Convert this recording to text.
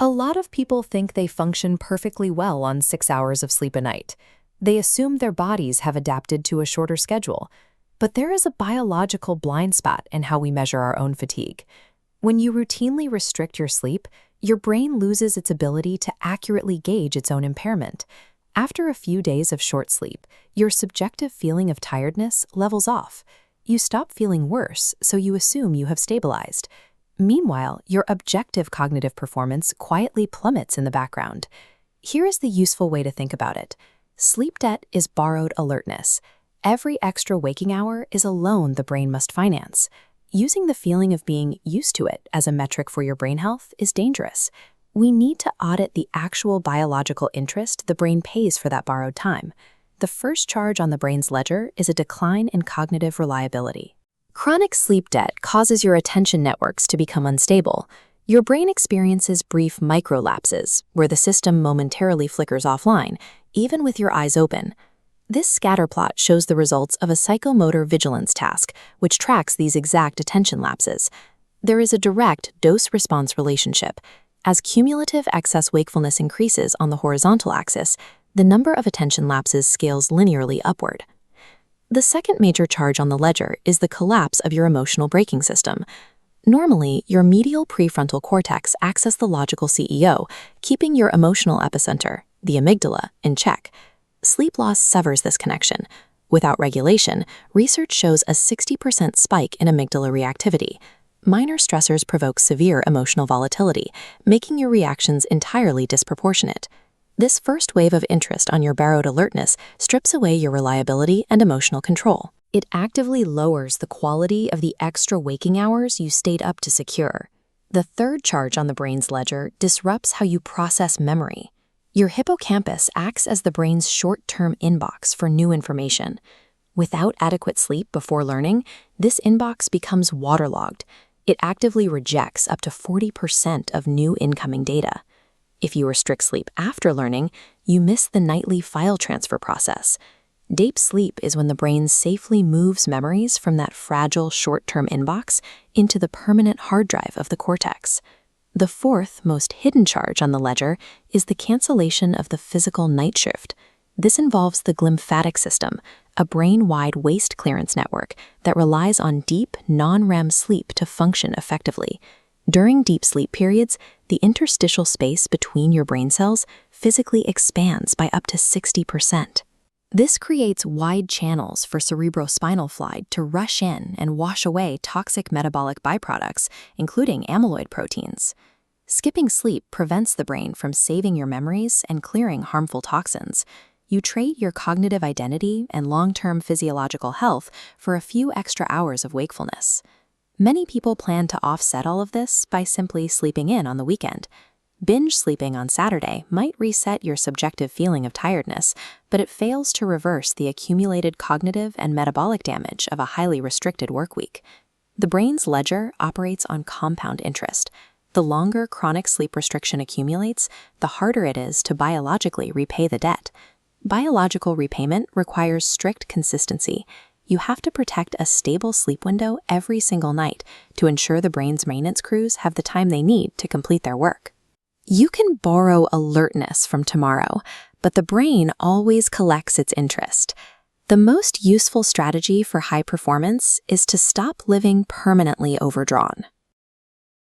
A lot of people think they function perfectly well on 6 hours of sleep a night. They assume their bodies have adapted to a shorter schedule. But there is a biological blind spot in how we measure our own fatigue. When you routinely restrict your sleep, your brain loses its ability to accurately gauge its own impairment. After a few days of short sleep, your subjective feeling of tiredness levels off. You stop feeling worse, so you assume you have stabilized. Meanwhile, your objective cognitive performance quietly plummets in the background. Here is the useful way to think about it. Sleep debt is borrowed alertness. Every extra waking hour is a loan the brain must finance. Using the feeling of being used to it as a metric for your brain health is dangerous. We need to audit the actual biological interest the brain pays for that borrowed time. The first charge on the brain's ledger is a decline in cognitive reliability. Chronic sleep debt causes your attention networks to become unstable. Your brain experiences brief microlapses, where the system momentarily flickers offline, even with your eyes open. This scatterplot shows the results of a psychomotor vigilance task, which tracks these exact attention lapses. There is a direct dose-response relationship. As cumulative excess wakefulness increases on the horizontal axis, the number of attention lapses scales linearly upward. The second major charge on the ledger is the collapse of your emotional braking system. Normally, your medial prefrontal cortex acts as the logical CEO, keeping your emotional epicenter, the amygdala, in check. Sleep loss severs this connection. Without regulation, research shows a 60% spike in amygdala reactivity. Minor stressors provoke severe emotional volatility, making your reactions entirely disproportionate. This first wave of interest on your borrowed alertness strips away your reliability and emotional control. It actively lowers the quality of the extra waking hours you stayed up to secure. The third charge on the brain's ledger disrupts how you process memory. Your hippocampus acts as the brain's short-term inbox for new information. Without adequate sleep before learning, this inbox becomes waterlogged. It actively rejects up to 40% of new incoming data. If you restrict sleep after learning, you miss the nightly file transfer process. Deep sleep is when the brain safely moves memories from that fragile short-term inbox into the permanent hard drive of the cortex. The fourth, most hidden charge on the ledger is the cancellation of the physical night shift. This involves the glymphatic system, a brain-wide waste clearance network that relies on deep, non-REM sleep to function effectively. During deep sleep periods, the interstitial space between your brain cells physically expands by up to 60%. This creates wide channels for cerebrospinal fluid to rush in and wash away toxic metabolic byproducts, including amyloid proteins. Skipping sleep prevents the brain from saving your memories and clearing harmful toxins. You trade your cognitive identity and long-term physiological health for a few extra hours of wakefulness. Many people plan to offset all of this by simply sleeping in on the weekend. Binge sleeping on Saturday might reset your subjective feeling of tiredness, but it fails to reverse the accumulated cognitive and metabolic damage of a highly restricted work week. The brain's ledger operates on compound interest. The longer chronic sleep restriction accumulates, the harder it is to biologically repay the debt. Biological repayment requires strict consistency. You have to protect a stable sleep window every single night to ensure the brain's maintenance crews have the time they need to complete their work. You can borrow alertness from tomorrow, but the brain always collects its interest. The most useful strategy for high performance is to stop living permanently overdrawn.